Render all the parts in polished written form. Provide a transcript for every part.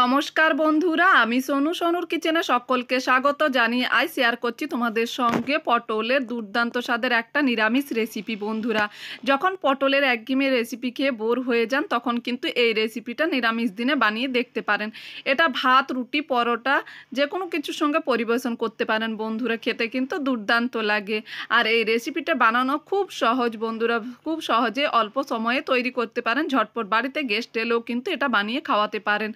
নমস্কার বন্ধুরা, আমি সোনুর কিচেনে সকলকে স্বাগত জানিয়ে আজ শেয়ার করছি তোমাদের সঙ্গে পটলের দুর্দান্ত স্বাদের একটা নিরামিষ রেসিপি। বন্ধুরা, যখন পটলের একঘেয়েমি রেসিপি খেয়ে বোর হয়ে যান তখন কিন্তু এই রেসিপিটা নিরামিষ দিনে বানিয়ে দেখতে পারেন। এটা ভাত, রুটি, পরোটা যে কোনো কিছুর সঙ্গে পরিবেশন করতে পারেন বন্ধুরা, খেতে কিন্তু দুর্দান্ত লাগে। আর এই রেসিপিটা বানানো খুব সহজ বন্ধুরা, খুব সহজে অল্প সময়ে তৈরি করতে পারেন। ঝটপট বাড়িতে গেস্ট এলেও কিন্তু এটা বানিয়ে খাওয়াতে পারেন।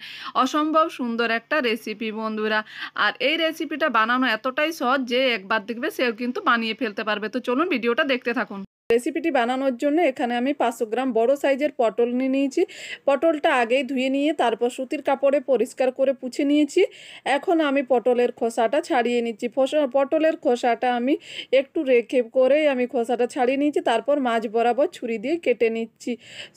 অসম্ভব সুন্দর একটা রেসিপি বন্ধুরা। আর এই রেসিপিটা বানানো এতটাই সহজ যে একবার দেখবে সেও কিন্তু বানিয়ে ফেলতে পারবে। তো চলুন ভিডিওটা দেখতে থাকুন। রেসিপিটি বানানোর জন্য এখানে আমি 500 গ্রাম বড় সাইজের পটল নিয়ে নিয়েছি। পটলটা আগেই ধুয়ে নিয়ে তারপর সুতির কাপড়ে পরিষ্কার করে পুছে নিয়েছি। এখন আমি পটলের খোসাটা ছাড়িয়ে নিচ্ছি। পটলের খোসাটা আমি একটু রেখে করেই আমি খোসাটা ছাড়িয়ে নিয়েছি। তারপর মাঝ বরাবর ছুরি দিয়ে কেটে নিচ্ছি।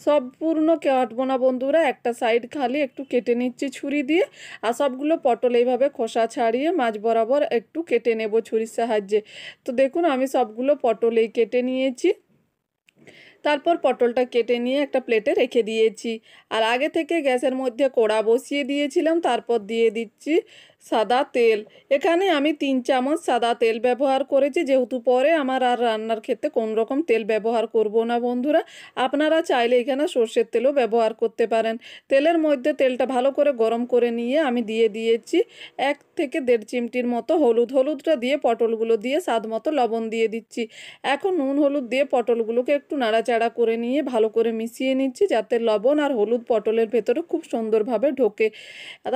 সম্পূর্ণ কাটবো না বন্ধুরা, একটা সাইড খালি একটু কেটে নিচ্ছি ছুরি দিয়ে। আর সবগুলো পটল এইভাবে খোসা ছাড়িয়ে মাঝ বরাবর একটু কেটে নেব ছুরির সাহায্যে। তো দেখুন আমি সবগুলো পটলেই কেটে নিয়েছি। তারপর পটলটা কেটে নিয়ে একটা প্লেটে রেখে দিয়েছি। আর আগে থেকে গ্যাসের মধ্যে কড়া বসিয়ে দিয়েছিলাম। তারপর দিয়ে দিচ্ছি সাদা তেল। এখানে আমি 3 চামচ সাদা তেল ব্যবহার করেছি, যেহেতু পরে আমার আর রান্নার ক্ষেত্রে কোনো রকম তেল ব্যবহার করব না বন্ধুরা। আপনারা চাইলে এখানে সর্ষের তেলও ব্যবহার করতে পারেন। তেলের মধ্যে তেলটা ভালো করে গরম করে নিয়ে আমি দিয়ে দিয়েছি 1 থেকে 1.5 চিমটির মতো হলুদটা দিয়ে পটলগুলো দিয়ে স্বাদ মতো লবণ দিয়ে দিচ্ছি। এখন নুন হলুদ দিয়ে পটলগুলোকে একটু নাড়াচাড়া করে নিয়ে ভালো করে মিশিয়ে নিচ্ছি, যাতে লবণ আর হলুদ পটলের ভেতরে খুব সুন্দরভাবে ঢোকে।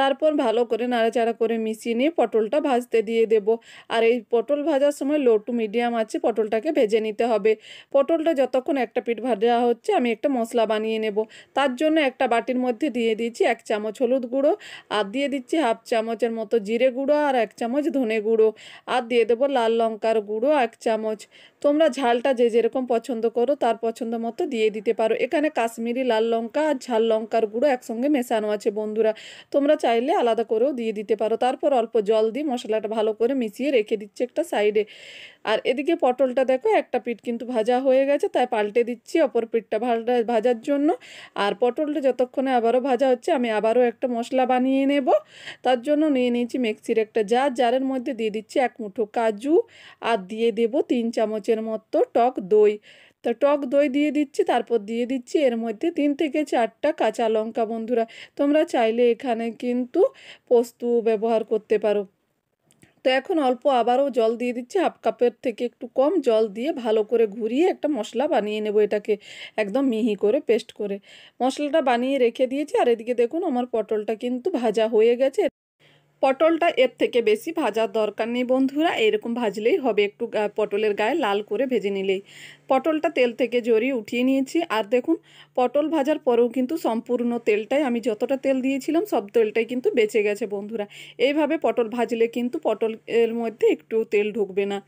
তারপর ভালো করে নাড়াচাড়া করে মিশিয়ে নিয়ে পটলটা ভাজতে দিয়ে দেব। আর এই পটল ভাজার সময় লো টু মিডিয়াম আছে পটলটাকে ভেজে নিতে হবে। পটলটা যতক্ষণ একটা পিঠ ভাজা হচ্ছে আমি একটা মশলা বানিয়ে নেব। তার জন্য একটা বাটির মধ্যে দিয়ে দিচ্ছি 1 চামচ হলুদ গুঁড়ো, আর দিয়ে দিচ্ছি 1/2 চামচের মতো জিরে গুঁড়ো, আর 1 চামচ ধনে গুঁড়ো, আর দিয়ে দেবো লাল লঙ্কার গুঁড়ো 1 চামচ। তোমরা ঝালটা যে যেরকম পছন্দ করো তার পছন্দ মতো দিয়ে দিতে পারো। এখানে কাশ্মীরি লাল লঙ্কা আর ঝাল লঙ্কার গুঁড়ো একসঙ্গে মেশানো আছে বন্ধুরা, তোমরা চাইলে আলাদা করেও দিয়ে দিতে পারো। তারপর অল্প জল দিয়ে মশলাটা ভালো করে মিশিয়ে রেখে দিচ্ছি একটা সাইডে। আর এদিকে পটলটা দেখো একটা পিঠ কিন্তু ভাজা হয়ে গেছে, তাই পাল্টে দিচ্ছি অপর পিঠটা ভাজার জন্য। আর পটলটা যতক্ষণে আবারও ভাজা হচ্ছে আমি আবারও একটা মশলা বানিয়ে নেব। তার জন্য নিয়ে নিয়েছি মিক্সির একটা জারের মধ্যে দিয়ে দিচ্ছি 1 মুঠো কাজু, আর দিয়ে দেব 3 চামচের মতো টক দই। তো টক দই দিয়ে দিচ্ছি। তারপর দিয়ে দিচ্ছি এর মধ্যে 3 থেকে 4টা কাঁচা লঙ্কা বন্ধুরা। তোমরা চাইলে এখানে কিন্তু পোস্ত ব্যবহার করতে পারো। তো এখন অল্প আবারও জল দিয়ে দিচ্ছি, 1/2 কাপের থেকে একটু কম জল দিয়ে ভালো করে ঘুরিয়ে একটা মশলা বানিয়ে নেব, এটাকে একদম মিহি করে পেস্ট করে মশলাটা বানিয়ে রেখে দিয়েছি। আর এদিকে দেখুন আমার পটলটা কিন্তু ভাজা হয়ে গেছে। পটলটা এর থেকে বেশি ভাজার দরকার নেই বন্ধুরা, এরকম ভাজলেই হবে, একটু পটলের গায়ে লাল করে ভেজে নিলেই। পটলটা তেল থেকে ঝরিয়ে উঠিয়ে নিয়েছি। আর দেখুন পটল ভাজার পরেও কিন্তু সম্পূর্ণ তেলটাই, আমি যতটা তেল দিয়েছিলাম সব তেলটাই কিন্তু বেঁচে গেছে বন্ধুরা। এইভাবে পটল ভাজলে কিন্তু পটলের মধ্যে একটু তেল ঢুকবে না।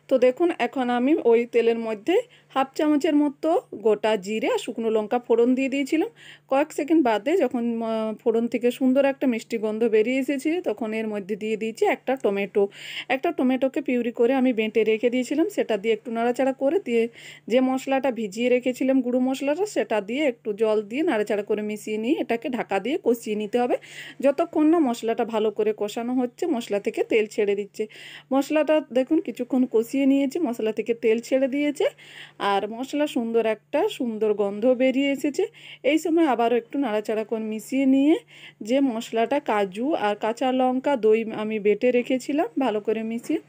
তো দেখুন এখন আমি ওই তেলের মধ্যে 1/2 চামচের মতো গোটা জিরে আর শুকনো লঙ্কা ফোড়ন দিয়ে দিয়েছিলাম। কয়েক সেকেন্ড বাদে যখন ফোড়ন থেকে সুন্দর একটা মিষ্টি গন্ধ বেরিয়ে এসেছে তখন এর মধ্যে দিয়ে দিয়েছি একটা টমেটোকে পিউরি করে আমি বেটে রেখে দিয়েছিলাম, সেটা দিয়ে একটু নাড়াচাড়া করে দিয়ে যে মশলাটা ভিজিয়ে রেখেছিলাম গুঁড়ো মশলাটা, সেটা দিয়ে একটু জল দিয়ে নাড়াচাড়া করে মিশিয়ে নিয়ে এটাকে ঢাকা দিয়ে কষিয়ে নিতে হবে যতক্ষণ না মশলাটা ভালো করে কষানো হচ্ছে, মশলা থেকে তেল ছেড়ে দিচ্ছে। মশলাটা দেখুন কিছুক্ষণ কষিয়ে নিয়েছি, মশলা থেকে তেল ছেড়ে দিয়েছে আর মশলা সুন্দর গন্ধ বেরিয়ে এসেছে। এই সময় আবারও একটু নাড়াচাড়া করে মিশিয়ে নিয়ে যে মশলাটা কাজু আর কাঁচা লঙ্কা দই আমি বেটে রেখেছিলাম ভালো করে মিশিয়ে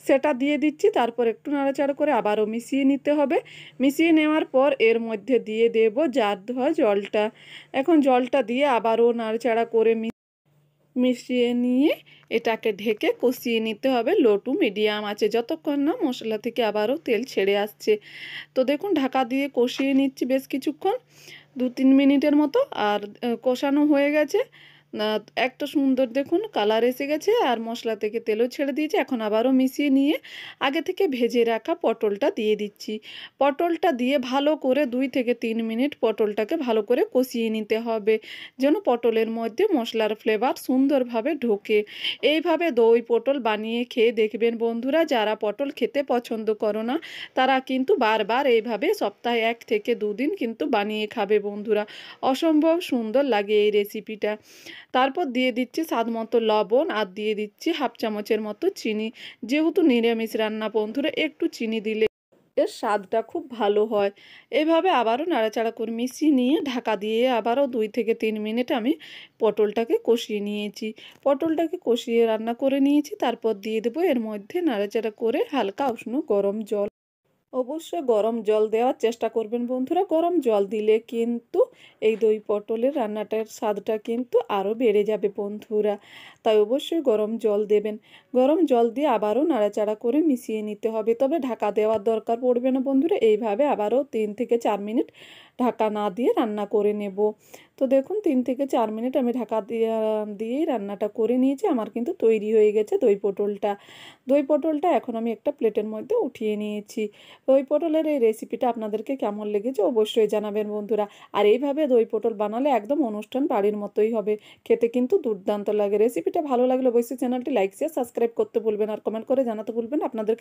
সেটা দিয়ে দিচ্ছি। তারপর একটু নাড়াচাড়া করে আবারও মিশিয়ে নিতে হবে। মিশিয়ে নেওয়ার পর এর মধ্যে দিয়ে দেব জার ধোয়া জলটা। এখন জলটা দিয়ে আবারও নাড়াচাড়া করে মিশিয়ে নিয়ে এটাকে ঢেকে কষিয়ে নিতে হবে লো টু মিডিয়াম আছে, যতক্ষণ না মশলা থেকে আবারও তেল ছেড়ে আসছে। তো দেখুন ঢাকা দিয়ে কষিয়ে নিচ্ছি বেশ কিছুক্ষণ, 2-3 মিনিটের মতো। আর কষানো হয়ে গেছে, একটা সুন্দর দেখুন কালার এসে গেছে আর মশলা থেকে তেলও ছেড়ে দিয়েছে। এখন আবারও মিশিয়ে নিয়ে আগে থেকে ভেজে রাখা পটলটা দিয়ে দিচ্ছি। পটলটা দিয়ে ভালো করে 2 থেকে 3 মিনিট পটলটাকে ভালো করে কষিয়ে নিতে হবে, যেন পটলের মধ্যে মশলার ফ্লেভার সুন্দরভাবে ঢোকে। এইভাবে দই পটল বানিয়ে খেয়ে দেখবেন বন্ধুরা, যারা পটল খেতে পছন্দ করো না তারা কিন্তু বারবার এইভাবে সপ্তাহে 1 থেকে 2 দিন কিন্তু বানিয়ে খাবে বন্ধুরা। অসম্ভব সুন্দর লাগে এই রেসিপিটা। তারপর দিয়ে দিচ্ছি স্বাদ মতো লবণ আর দিয়ে দিচ্ছি হাফ চামচের মতো চিনি। যেহেতু নিরামিষ রান্না বন্ধুরা, একটু চিনি দিলে এর স্বাদটা খুব ভালো হয়। এভাবে আবারও নাড়াচাড়া করে মিশিয়ে নিয়ে ঢাকা দিয়ে আবারও 2 থেকে 3 মিনিট আমি পটলটাকে কষিয়ে নিয়েছি। পটলটাকে কষিয়ে রান্না করে নিয়েছি। তারপর দিয়ে দেবো এর মধ্যে নাড়াচাড়া করে হালকা উষ্ণ গরম জল। অবশ্যই গরম জল দেওয়ার চেষ্টা করবেন বন্ধুরা। গরম জল দিলে কিন্তু এই দই পটলের রান্নাটার স্বাদটা কিন্তু আরও বেড়ে যাবে বন্ধুরা। তাই অবশ্যই গরম জল দেবেন। গরম জল দিয়ে আবারও নাড়াচাড়া করে মিশিয়ে নিতে হবে। তবে ঢাকা দেওয়ার দরকার পড়বে না বন্ধুরা। এইভাবে আবারও 3 থেকে 4 মিনিট ঢাকা না দিয়ে রান্না করে নেব। তো দেখুন 3 থেকে 4 মিনিট আমি ঢাকা দিয়েই রান্নাটা করে নিয়েছি। আমার কিন্তু তৈরি হয়ে গেছে দই পটলটা। দই পটলটা এখন আমি একটা প্লেটের মধ্যে উঠিয়ে নিয়েছি। দই পটলের এই রেসিপিটা আপনাদেরকে কেমন লেগেছে অবশ্যই জানাবেন বন্ধুরা। আর এইভাবে দই পটল বানালে একদম অনুষ্ঠান বাড়ির মতোই হবে। খেতে কিন্তু দুর্দান্ত লাগে। রেসিপিটা ভালো লাগলে অবশ্যই চ্যানেলটি লাইক শেয়ার সাবস্ক্রাইব করতে ভুলবেন আর কমেন্ট করে জানাতে ভুলবেন আপনাদের